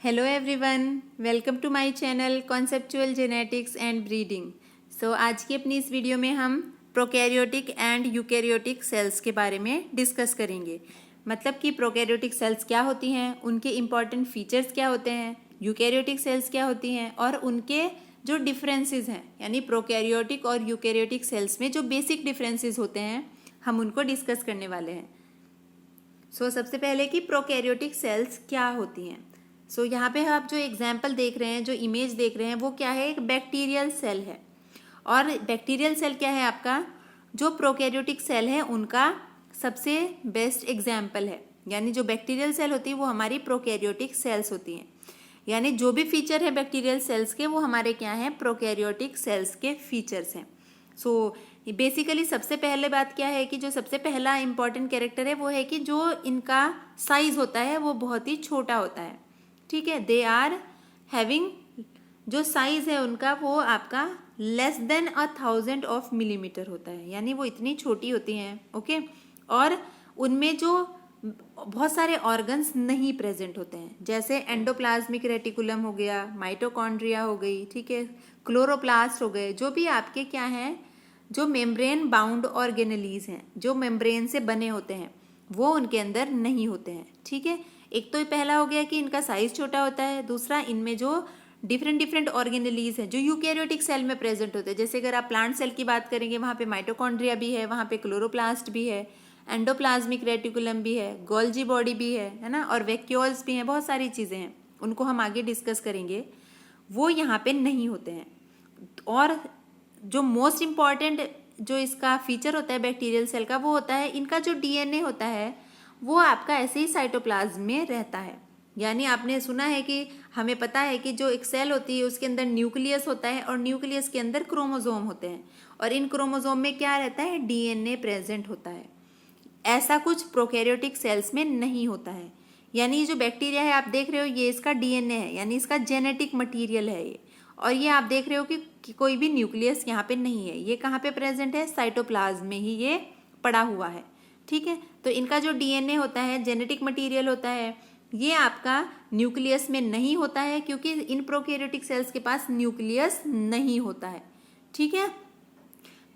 Hello everyone, welcome to my channel conceptual genetics and breeding. So आज की अपनी इस वीडियो में हम प्रोकैरियोटिक एंड यूकैरियोटिक सेल्स के बारे में डिस्कस करेंगे। मतलब कि प्रोकैरियोटिक सेल्स क्या होती हैं, उनके इम्पॉर्टेंट फीचर्स क्या होते हैं, यूकैरियोटिक सेल्स क्या होती हैं और उनके जो डिफरेंसेस हैं, यानी प्रोकैरियोटिक और यूकैरियोटिक सेल्स में जो बेसिक डिफरेंसेस होते हैं, हम उनको डिस्कस करने वाले हैं। सबसे पहले कि प्रोकैरियोटिक सेल्स क्या होती हैं। यहाँ पे आप जो एग्जाम्पल देख रहे हैं, जो इमेज देख रहे हैं, वो क्या है, एक बैक्टीरियल सेल है। और बैक्टीरियल सेल क्या है आपका, जो प्रोकैरियोटिक सेल है उनका सबसे बेस्ट एग्जाम्पल है। यानी जो बैक्टीरियल सेल होती है वो हमारी प्रोकैरियोटिक सेल्स होती हैं। यानी जो भी फीचर है बैक्टीरियल सेल्स के वो हमारे क्या हैं, प्रोकैरियोटिक सेल्स के फीचर्स हैं। बेसिकली सबसे पहले बात क्या है कि जो सबसे पहला इंपॉर्टेंट कैरेक्टर है वो है कि जो इनका साइज होता है वो बहुत ही छोटा होता है। ठीक है, दे आर हैविंग, जो साइज है उनका वो आपका लेस देन 1000 ऑफ मिलीमीटर होता है, यानी वो इतनी छोटी होती हैं। ओके, और उनमें जो बहुत सारे ऑर्गन्स नहीं प्रेजेंट होते हैं, जैसे एंडोप्लाज्मिक रेटिकुलम हो गया, माइटोकॉन्ड्रिया हो गई, ठीक है, क्लोरोप्लास्ट हो गए, जो भी आपके क्या हैं, जो मेम्ब्रेन बाउंड ऑर्गेनेलीज हैं, जो मेम्ब्रेन से बने होते हैं, वो उनके अंदर नहीं होते हैं। ठीक है, एक तो पहला हो गया कि इनका साइज छोटा होता है। दूसरा, इनमें जो डिफरेंट ऑर्गेनेलीज हैं जो यूकैरियोटिक सेल में प्रेजेंट होते हैं, जैसे अगर आप प्लांट सेल की बात करेंगे, वहाँ पे माइटोकॉन्ड्रिया भी है, वहाँ पे क्लोरोप्लास्ट भी है, एंडोप्लाज्मिक रेटिकुलम भी है, गोल्जी बॉडी भी है ना, और वैक्यूल्स भी हैं, बहुत सारी चीज़ें हैं, उनको हम आगे डिस्कस करेंगे। वो यहाँ पे नहीं होते हैं। और जो मोस्ट इम्पॉर्टेंट जो इसका फीचर होता है बैक्टीरियल सेल का, वो होता है इनका जो डीएनए होता है वो आपका ऐसे ही साइटोप्लाज्म में रहता है। यानी आपने सुना है कि हमें पता है कि जो एक सेल होती है उसके अंदर न्यूक्लियस होता है और न्यूक्लियस के अंदर क्रोमोसोम होते हैं, और इन क्रोमोसोम में क्या रहता है, डीएनए प्रेजेंट होता है। ऐसा कुछ प्रोकैरियोटिक सेल्स में नहीं होता है। यानी ये जो बैक्टीरिया है आप देख रहे हो, ये इसका डीएनए है, यानी इसका जेनेटिक मटीरियल है ये। और ये आप देख रहे हो कि कोई भी न्यूक्लियस यहाँ पे नहीं है, ये कहाँ पे प्रेजेंट है, साइटोप्लाज्म में ही ये पड़ा हुआ है। ठीक है, तो इनका जो डीएनए होता है, जेनेटिक मटीरियल होता है, ये आपका न्यूक्लियस में नहीं होता है, क्योंकि इन प्रोकैरियोटिक सेल्स के पास न्यूक्लियस नहीं होता है। ठीक है,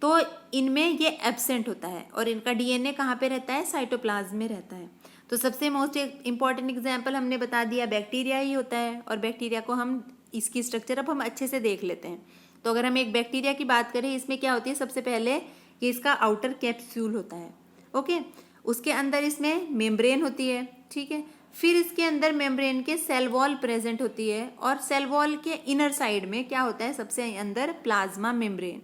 तो इनमें ये एब्सेंट होता है, और इनका डीएनए कहाँ पे रहता है, साइटोप्लाज्म में रहता है। तो सबसे मोस्ट इंपॉर्टेंट एग्जाम्पल हमने बता दिया, बैक्टीरिया ही होता है। और बैक्टीरिया को हम, इसकी स्ट्रक्चर अब हम अच्छे से देख लेते हैं। तो अगर हम एक बैक्टीरिया की बात करें, इसमें क्या होती है, सबसे पहले कि इसका आउटर कैप्सूल होता है। ओके, उसके अंदर इसमें मेम्ब्रेन होती है। ठीक है, फिर इसके अंदर मेम्ब्रेन के सेल वॉल प्रेजेंट होती है, और सेल वॉल के इनर साइड में क्या होता है, सबसे अंदर प्लाज्मा मेम्ब्रेन।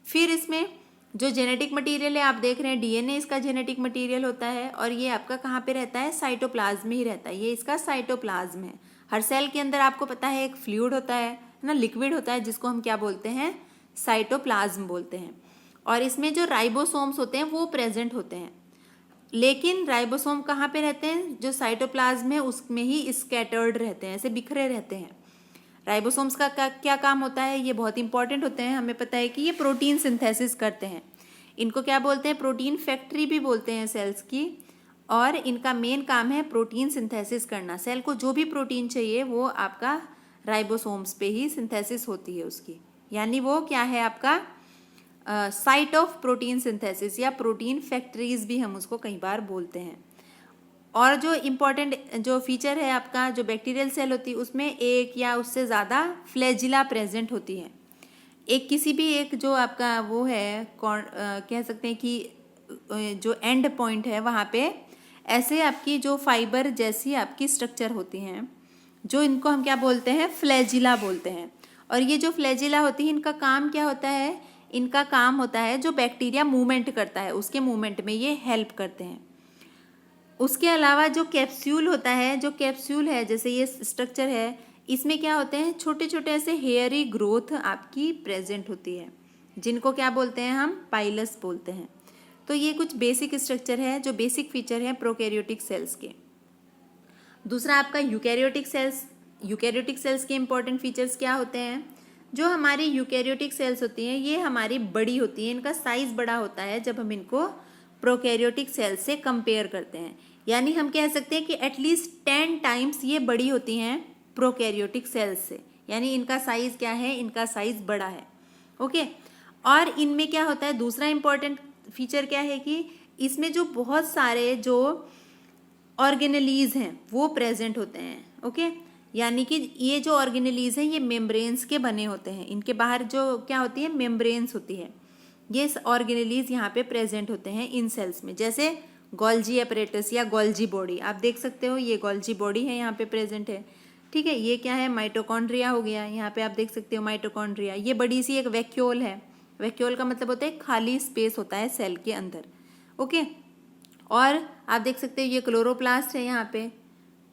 फिर इसमें जो जेनेटिक मटेरियल है आप देख रहे हैं, डीएनए इसका जेनेटिक मटेरियल होता है, और ये आपका कहाँ पे रहता है, साइटोप्लाज्म में ही रहता है। ये इसका साइटोप्लाज्म है। हर सेल के अंदर आपको पता है एक फ्लूइड होता है ना, लिक्विड होता है, जिसको हम क्या बोलते हैं, साइटोप्लाज्म बोलते हैं। और इसमें जो राइबोसोम्स होते हैं वो प्रेजेंट होते हैं, लेकिन राइबोसोम कहाँ पे रहते हैं, जो साइटोप्लाज्म है उसमें ही स्कैटर्ड रहते हैं, ऐसे बिखरे रहते हैं। राइबोसोम्स का क्या काम होता है, ये बहुत इंपॉर्टेंट होते हैं। हमें पता है कि ये प्रोटीन सिंथेसिस करते हैं। इनको क्या बोलते हैं, प्रोटीन फैक्ट्री भी बोलते हैं सेल्स की। और इनका मेन काम है प्रोटीन सिंथेसिस करना। सेल को जो भी प्रोटीन चाहिए वो आपका राइबोसोम्स पे ही सिंथेसिस होती है उसकी। यानी वो क्या है आपका साइट ऑफ प्रोटीन सिंथेसिस, या प्रोटीन फैक्ट्रीज भी हम उसको कई बार बोलते हैं। और जो इम्पॉर्टेंट जो फीचर है आपका, जो बैक्टीरियल सेल होती है उसमें एक या उससे ज़्यादा फ्लैजिला प्रेजेंट होती है। एक किसी भी एक जो आपका वो है, कह सकते हैं कि जो एंड पॉइंट है वहाँ पे ऐसे आपकी जो फाइबर जैसी आपकी स्ट्रक्चर होती हैं, जो इनको हम क्या बोलते हैं, फ्लैजिला बोलते हैं। और ये जो फ्लैजिला होती है, इनका काम क्या होता है, इनका काम होता है जो बैक्टीरिया मूवमेंट करता है उसके मूवमेंट में ये हेल्प करते हैं। उसके अलावा जो कैप्सूल होता है, जो कैप्सूल है, जैसे ये स्ट्रक्चर है, इसमें क्या होते हैं, छोटे छोटे ऐसे हेयरी ग्रोथ आपकी प्रेजेंट होती है, जिनको क्या बोलते हैं, हम पाइलस बोलते हैं। तो ये कुछ बेसिक स्ट्रक्चर है, जो बेसिक फीचर है प्रोकैरियोटिक सेल्स के। दूसरा आपका यूकैरियोटिक सेल्स। यूकैरियोटिक सेल्स के इंपॉर्टेंट फीचर्स क्या होते हैं, जो हमारी यूकैरियोटिक सेल्स होती हैं ये हमारी बड़ी होती हैं, इनका साइज बड़ा होता है जब हम इनको प्रोकैरियोटिक सेल्स से कंपेयर करते हैं। यानी हम कह सकते हैं कि एटलीस्ट 10 टाइम्स ये बड़ी होती हैं प्रोकैरियोटिक सेल्स से, यानी इनका साइज क्या है, इनका साइज बड़ा है। ओके, और इनमें क्या होता है, दूसरा इंपॉर्टेंट फीचर क्या है कि इसमें जो बहुत सारे जो ऑर्गेनेलीज हैं वो प्रेजेंट होते हैं। ओके, यानी कि ये जो ऑर्गेनेलीज हैं ये मेम्ब्रेन्स के बने होते हैं, इनके बाहर जो क्या होती है, मेम्ब्रेन्स होती है। ये ऑर्गेनेलीज यहाँ पे प्रेजेंट होते हैं इन सेल्स में, जैसे गोल्जी अपरेटस या गोल्जी बॉडी, आप देख सकते हो ये गोल्जी बॉडी है, यहाँ पे प्रेजेंट है। ठीक है, ये क्या है, माइटोकॉन्ड्रिया हो गया, यहाँ पे आप देख सकते हो माइटोकॉन्ड्रिया। ये बड़ी सी एक वैक्यूल है, वैक्यूल का मतलब होता है खाली स्पेस होता है सेल के अंदर। ओके, और आप देख सकते हो ये क्लोरोप्लास्ट है, यहाँ पे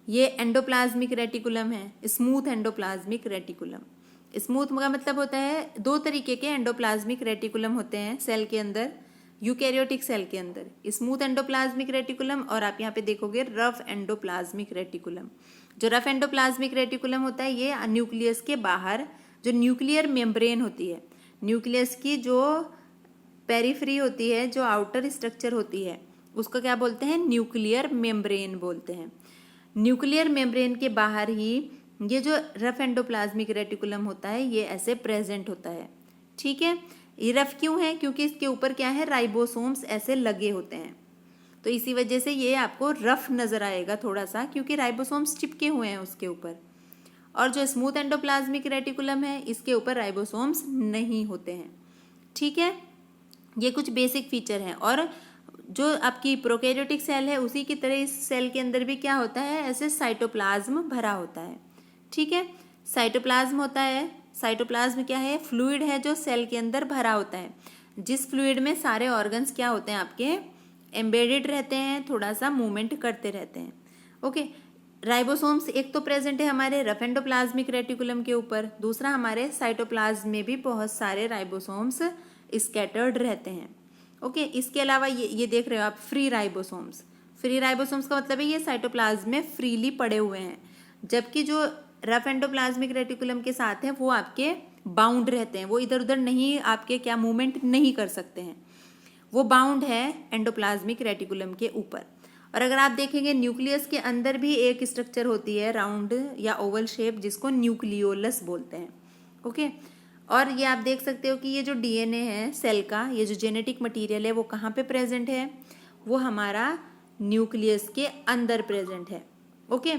ये एंडोप्लाज्मिक रेटिकुलम है, स्मूथ एंडोप्लाज्मिक रेटिकुलम। स्मूथ का मतलब होता है, दो तरीके के एंडोप्लाज्मिक रेटिकुलम होते हैं सेल के अंदर, यूकैरियोटिक सेल के अंदर, स्मूथ एंडोप्लाज्मिक रेटिकुलम और आप यहाँ पे देखोगे रफ एंडोप्लाज्मिक रेटिकुलम। जो रफ एंडोप्लाज्मिक रेटिकुलम होता है ये न्यूक्लियस के बाहर जो न्यूक्लियर मेम्ब्रेन होती है, न्यूक्लियस की जो पेरिफेरी होती है, जो आउटर स्ट्रक्चर होती है, उसको क्या बोलते हैं, न्यूक्लियर मेम्ब्रेन बोलते हैं। न्यूक्लियर मेम्ब्रेन के बाहर ही ये जो रफ एंडोप्लाज्मिक रेटिकुलम होता है ये ऐसे प्रेजेंट होता है। ठीक है, ये रफ क्यों है, क्योंकि इसके ऊपर क्या है, राइबोसोम्स ऐसे लगे होते हैं, तो इसी वजह से ये आपको रफ नजर आएगा थोड़ा सा, क्योंकि राइबोसोम्स चिपके हुए हैं उसके ऊपर। और जो स्मूथ एंडोप्लाज्मिक रेटिकुलम है इसके ऊपर राइबोसोम्स नहीं होते हैं। ठीक है, ये कुछ बेसिक फीचर हैं। और जो आपकी प्रोकैरियोटिक सेल है उसी की तरह इस सेल के अंदर भी क्या होता है, ऐसे साइटोप्लाज्म भरा होता है। ठीक है, साइटोप्लाज्म होता है, साइटोप्लाज्म क्या है, फ्लूइड है जो सेल के अंदर भरा होता है, जिस फ्लूइड में सारे ऑर्गन्स क्या होते हैं, आपके एम्बेडेड रहते हैं, थोड़ा सा मूवमेंट करते रहते हैं। ओके, राइबोसोम्स एक तो प्रेजेंट है हमारे रफ एंडोप्लाज्मिक रेटिकुलम के ऊपर, दूसरा हमारे साइटोप्लाज्म में भी बहुत सारे राइबोसोम्स स्कैटर्ड रहते हैं। ओके, इसके अलावा ये देख रहे हो आप फ्री राइबोसोम्स। फ्री राइबोसोम्स का मतलब है ये साइटोप्लाज्म में फ्रीली पड़े हुए हैं, जबकि जो रफ एंडोप्लाज्मिक रेटिकुलम के साथ हैं वो आपके बाउंड रहते हैं, वो इधर उधर नहीं आपके क्या मूवमेंट नहीं कर सकते हैं, वो बाउंड है एंडोप्लाज्मिक रेटिकुलम के ऊपर। और अगर आप देखेंगे न्यूक्लियस के अंदर भी एक स्ट्रक्चर होती है राउंड या ओवल शेप, जिसको न्यूक्लियोलस बोलते हैं। ओके, और ये आप देख सकते हो कि ये जो डीएनए है सेल का, ये जो जेनेटिक मटेरियल है वो कहाँ पे प्रेजेंट है, वो हमारा न्यूक्लियस के अंदर प्रेजेंट है। ओके,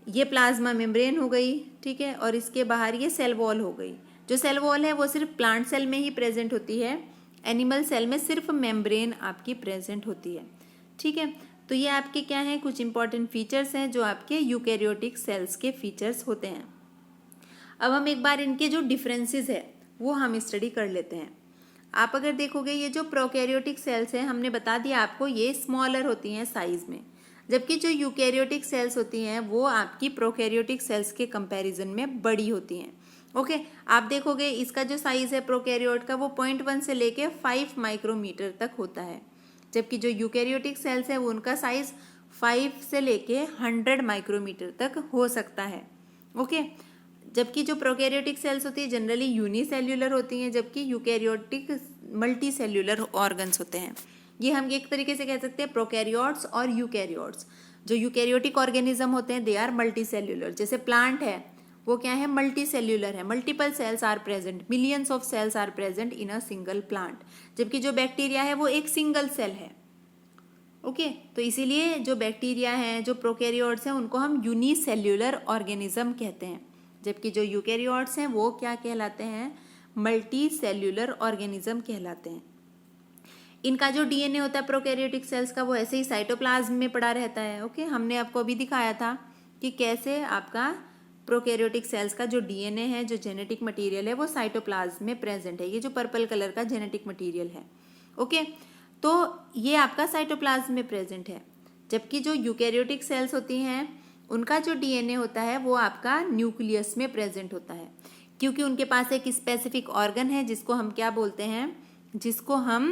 ये प्लाज्मा मेम्ब्रेन हो गई, ठीक है, और इसके बाहर ये सेल वॉल हो गई। जो सेल वॉल है वो सिर्फ प्लांट सेल में ही प्रेजेंट होती है, एनिमल सेल में सिर्फ मेम्ब्रेन आपकी प्रेजेंट होती है। ठीक है, तो ये आपके क्या हैं, कुछ इंपॉर्टेंट फीचर्स हैं जो आपके यूकैरियोटिक सेल्स के फीचर्स होते हैं। अब हम एक बार इनके जो डिफरेंसेस है वो हम स्टडी कर लेते हैं। आप अगर देखोगे ये जो प्रोकैरियोटिक सेल्स हैं, हमने बता दिया आपको ये स्मॉलर होती हैं साइज में, जबकि जो यूकैरियोटिक सेल्स होती हैं वो आपकी प्रोकैरियोटिक सेल्स के कंपैरिजन में बड़ी होती हैं। ओके, आप देखोगे इसका जो साइज है प्रोकैरियोट का वो 0.1 से लेके 5 माइक्रोमीटर तक होता है, जबकि जो यूकैरियोटिक सेल्स है वो उनका साइज 5 से लेके 100 माइक्रोमीटर तक हो सकता है। ओके, जबकि जो प्रोकैरियोटिक सेल्स होती है जनरली यूनिसेल्यूलर होती हैं, जबकि यूकैरियोटिक मल्टी सेल्यूलर ऑर्गन्स होते हैं। ये हम एक तरीके से कह सकते हैं प्रोकैरियोट्स और यूकैरियोट्स। जो यूकैरियोटिक ऑर्गेनिज्म होते हैं दे आर मल्टी सेल्यूलर, जैसे प्लांट है वो क्या है, मल्टी सेल्यूलर है, multiple cells are present, millions of cells are present in a single plant, जबकि जो बैक्टीरिया है वो एक सिंगल सेल है। ओके, तो इसीलिए जो बैक्टीरिया हैं, जो प्रोकैरियोट्स हैं, उनको हम यूनिसेल्यूलर ऑर्गेनिज्म कहते हैं, जबकि जो यूकैरियोट्स हैं वो क्या कहलाते हैं, मल्टी सेल्यूलर ऑर्गेनिज्म कहलाते हैं। इनका जो डीएनए होता है प्रोकैरियोटिक सेल्स का वो ऐसे ही साइटोप्लाज्म में पड़ा रहता है। ओके, हमने आपको अभी दिखाया था कि कैसे आपका प्रोकैरियोटिक सेल्स का जो डीएनए है, जो जेनेटिक मटेरियल है, वो साइटोप्लाज्म में प्रेजेंट है। ये जो पर्पल कलर का जेनेटिक मटेरियल है, ओके, तो ये आपका साइटोप्लाज्म में प्रेजेंट है। जबकि जो यूकैरियोटिक सेल्स होती हैं उनका जो डीएनए होता है वो आपका न्यूक्लियस में प्रेजेंट होता है, क्योंकि उनके पास एक स्पेसिफिक ऑर्गन है जिसको हम क्या बोलते हैं, जिसको हम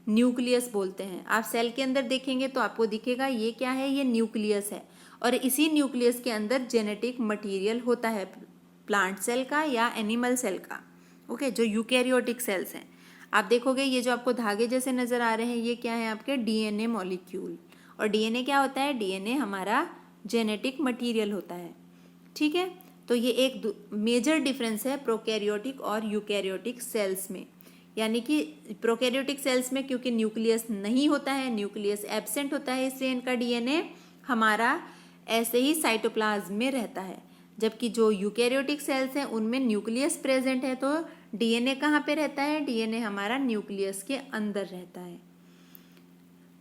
न्यूक्लियस बोलते हैं। आप सेल के अंदर देखेंगे तो आपको दिखेगा ये क्या है, ये न्यूक्लियस है, और इसी न्यूक्लियस के अंदर जेनेटिक मटेरियल होता है प्लांट सेल का या एनिमल सेल का। ओके, जो यूकैरियोटिक सेल्स हैं आप देखोगे ये जो आपको धागे जैसे नजर आ रहे हैं ये क्या है, आपके डीएनए मॉलिक्यूल। और डीएनए क्या होता है, डीएनए हमारा जेनेटिक मटेरियल होता है। ठीक है, तो ये एक मेजर डिफरेंस है प्रोकैरियोटिक और यूकैरियोटिक सेल्स में। यानी कि प्रोकैरियोटिक सेल्स में क्योंकि न्यूक्लियस नहीं होता है, न्यूक्लियस एब्सेंट होता है, इसलिए इनका डीएनए हमारा ऐसे ही साइटोप्लाज्म में रहता है। जबकि जो यूकैरियोटिक सेल्स हैं उनमें न्यूक्लियस प्रेजेंट है, तो डीएनए कहाँ पे रहता है? डीएनए हमारा न्यूक्लियस के अंदर रहता है।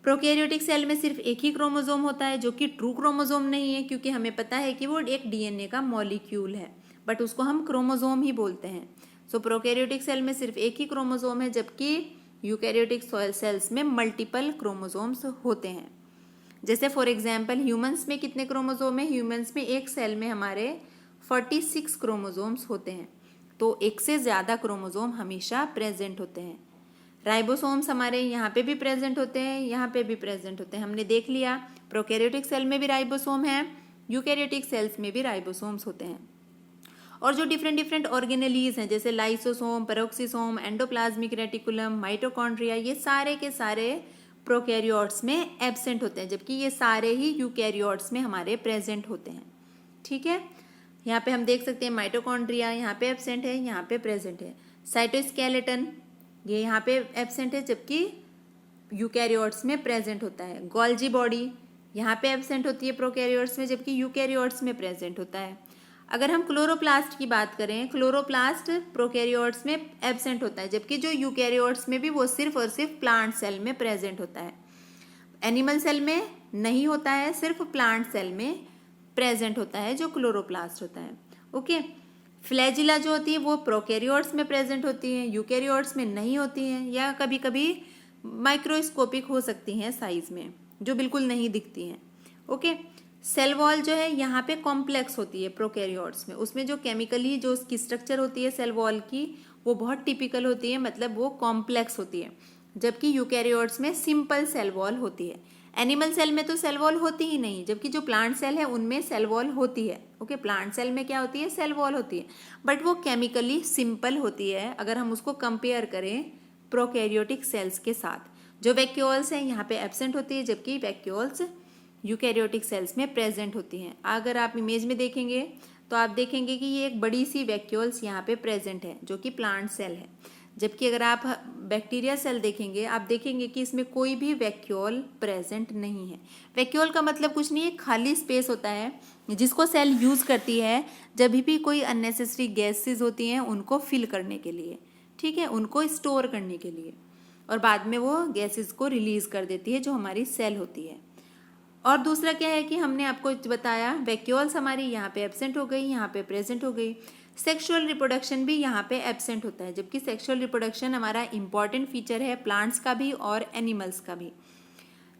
प्रोकैरियोटिक सेल में सिर्फ एक ही क्रोमोसोम होता है, जो कि ट्रू क्रोमोसोम नहीं है, क्योंकि हमें पता है कि वो एक डीएनए का मॉलिक्यूल है, बट उसको हम क्रोमोसोम ही बोलते हैं। सो प्रोकैरियोटिक सेल में सिर्फ एक ही क्रोमोसोम है, जबकि यूकैरियोटिक सेल्स में मल्टीपल क्रोमोसोम्स होते हैं। जैसे फॉर एग्जाम्पल ह्यूमंस में कितने क्रोमोसोम है? ह्यूमंस में एक सेल में हमारे 46 क्रोमोसोम्स होते हैं, तो एक से ज़्यादा क्रोमोसोम हमेशा प्रेजेंट होते हैं। राइबोसोम्स हमारे यहाँ पे भी प्रेजेंट होते हैं, यहाँ पे भी प्रेजेंट होते हैं। हमने देख लिया प्रोकैरियोटिक सेल में भी राइबोसोम है, यूकैरियोटिक सेल्स में भी राइबोसोम्स होते हैं। और जो डिफरेंट ऑर्गेनेलीज हैं जैसे lysosome, peroxisome, endoplasmic reticulum, mitochondria, ये सारे के सारे प्रोकैरियोट्स में एब्सेंट होते हैं, जबकि ये सारे ही यूकैरियोट्स में हमारे प्रेजेंट होते हैं। ठीक है, यहाँ पे हम देख सकते हैं माइटोकॉन्ड्रिया यहाँ पे एब्सेंट है, यहाँ पे प्रेजेंट है। साइटोस्केलेटन ये यहाँ पे एब्सेंट है, जबकि यूकैरियोट्स में प्रेजेंट होता है। गोल्जी बॉडी यहाँ पे एब्सेंट होती है प्रोकैरियोट्स में, जबकि यूकैरियोट्स में प्रेजेंट होता है। अगर हम क्लोरोप्लास्ट की बात करें, क्लोरोप्लास्ट प्रोकैरियोट्स में एब्सेंट होता है, जबकि जो यूकैरियोट्स में भी वो सिर्फ और सिर्फ प्लांट सेल में प्रेजेंट होता है। एनिमल सेल में नहीं होता है, सिर्फ प्लांट सेल में प्रेजेंट होता है जो क्लोरोप्लास्ट होता है। ओके, फ्लैजिला जो होती है वो प्रोकैरियोट्स में प्रेजेंट होती है, यूकैरियोट्स में नहीं होती हैं, या कभी कभी माइक्रोस्कोपिक हो सकती हैं साइज में, जो बिल्कुल नहीं दिखती हैं। ओके, सेल वॉल जो है यहाँ पे कॉम्प्लेक्स होती है प्रोकैरियोट्स में, उसमें जो केमिकली जो उसकी स्ट्रक्चर होती है सेल वॉल की वो बहुत टिपिकल होती है, मतलब वो कॉम्प्लेक्स होती है, जबकि यूकैरियोट्स में सिंपल सेल वॉल होती है। एनिमल सेल में तो सेल वॉल होती ही नहीं, जबकि जो प्लांट सेल है उनमें सेल वॉल होती है। ओके, प्लांट सेल में क्या होती है? सेल वॉल होती है, बट वो केमिकली सिंपल होती है अगर हम उसको कंपेयर करें प्रोकैरियोटिक सेल्स के साथ। जो वैक्यूल्स हैं यहाँ पे एब्सेंट होती है, जबकि वैक्यूल्स यूकैरियोटिक सेल्स में प्रेजेंट होती हैं। अगर आप इमेज में देखेंगे तो आप देखेंगे कि ये एक बड़ी सी वैक्यूल्स यहाँ पे प्रेजेंट है, जो कि प्लांट सेल है। जबकि अगर आप बैक्टीरिया सेल देखेंगे, आप देखेंगे कि इसमें कोई भी वैक्यूल प्रेजेंट नहीं है। वैक्यूल का मतलब कुछ नहीं है, खाली स्पेस होता है जिसको सेल यूज करती है जब भी कोई अननेसेसरी गैसेस होती हैं उनको फिल करने के लिए, ठीक है, उनको स्टोर करने के लिए, और बाद में वो गैसेस को रिलीज कर देती है, जो हमारी सेल होती है। और दूसरा क्या है कि हमने आपको बताया वैक्यूल्स हमारी यहाँ पे एब्सेंट हो गई, यहाँ पे प्रेजेंट हो गई। सेक्सुअल रिप्रोडक्शन भी यहाँ पे एब्सेंट होता है, जबकि सेक्सुअल रिप्रोडक्शन हमारा इंपॉर्टेंट फीचर है प्लांट्स का भी और एनिमल्स का भी।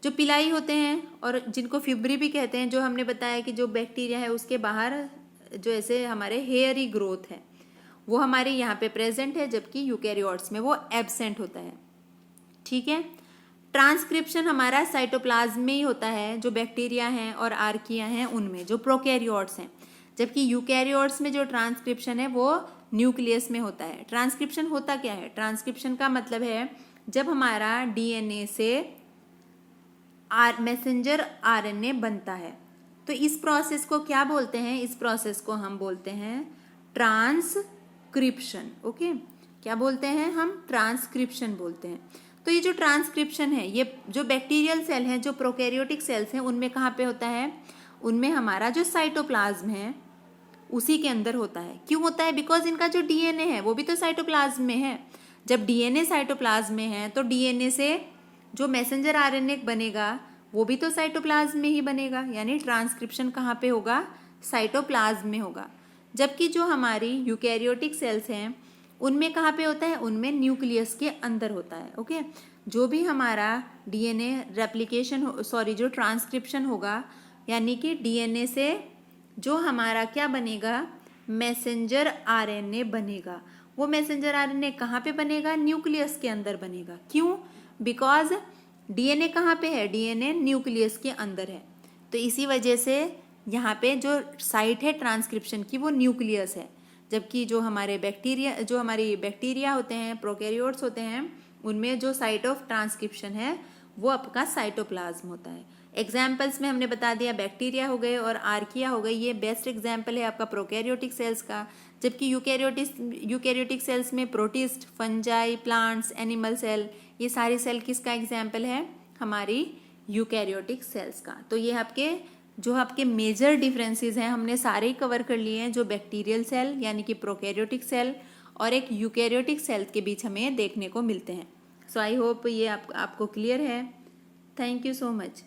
जो पिलाई होते हैं और जिनको फिब्री भी कहते हैं, जो हमने बताया कि जो बैक्टीरिया है उसके बाहर जो ऐसे हमारे हेयरी ग्रोथ है वो हमारे यहाँ पे प्रेजेंट है, जबकि यूकैरियोट्स में वो एब्सेंट होता है। ठीक है, ट्रांसक्रिप्शन हमारा साइटोप्लाज्म में ही होता है, जो बैक्टीरिया हैं और आर्किया हैं उनमें, जो प्रोकैरियोट्स हैं, जबकि यूकैरियोट्स में जो ट्रांसक्रिप्शन है वो न्यूक्लियस में होता है। ट्रांसक्रिप्शन होता क्या है? ट्रांसक्रिप्शन का मतलब है जब हमारा डीएनए से मैसेंजर आरएनए बनता है, तो इस प्रोसेस को क्या बोलते हैं? इस प्रोसेस को हम बोलते हैं ट्रांसक्रिप्शन। ओके, क्या बोलते हैं हम? ट्रांसक्रिप्शन बोलते हैं। तो ये जो ट्रांसक्रिप्शन है, ये जो बैक्टीरियल सेल हैं, जो प्रोकैरियोटिक सेल्स हैं, उनमें कहाँ पे होता है? उनमें हमारा जो साइटोप्लाज्म है उसी के अंदर होता है। क्यों होता है? बिकॉज इनका जो डीएनए है वो भी तो साइटोप्लाज्म में है। जब डीएनए साइटोप्लाज्म में है तो डीएनए से जो मैसेंजर आरएनए बनेगा वो भी तो साइटोप्लाज्म में ही बनेगा, यानी ट्रांसक्रिप्शन कहाँ पे होगा? साइटोप्लाज्म में होगा। जबकि जो हमारी यूकैरियोटिक सेल्स हैं उनमें कहाँ पे होता है? उनमें न्यूक्लियस के अंदर होता है। ओके, जो भी हमारा डीएनए रेप्लिकेशन जो ट्रांसक्रिप्शन होगा, यानी कि डीएनए से जो हमारा क्या बनेगा? मैसेंजर आरएनए बनेगा। वो मैसेंजर आरएनए कहाँ पे बनेगा? न्यूक्लियस के अंदर बनेगा। क्यों? बिकॉज डीएनए कहाँ पे है? डीएनए न्यूक्लियस के अंदर है, तो इसी वजह से यहाँ पे जो साइट है ट्रांसक्रिप्शन की वो न्यूक्लियस है। जबकि जो हमारी बैक्टीरिया होते हैं, प्रोकैरियोट्स होते हैं, उनमें जो साइट ऑफ ट्रांसक्रिप्शन है वो आपका साइटोप्लाज्म होता है। एग्जाम्पल्स में हमने बता दिया बैक्टीरिया हो गए और आर्किया हो गई, ये बेस्ट एग्जाम्पल है आपका प्रोकैरियोटिक सेल्स का। जबकि यूकैरियोटिक सेल्स में protist, fungi, plants, animal cell, ये सारी सेल किसका एग्जाम्पल है? हमारी यूकैरियोटिक सेल्स का। तो ये आपके मेजर डिफरेंसेस हैं हमने सारे ही कवर कर लिए हैं, जो बैक्टीरियल सेल यानी कि प्रोकैरियोटिक सेल और एक यूकैरियोटिक सेल के बीच हमें देखने को मिलते हैं। सो आई होप ये आपको क्लियर है। Thank you so much.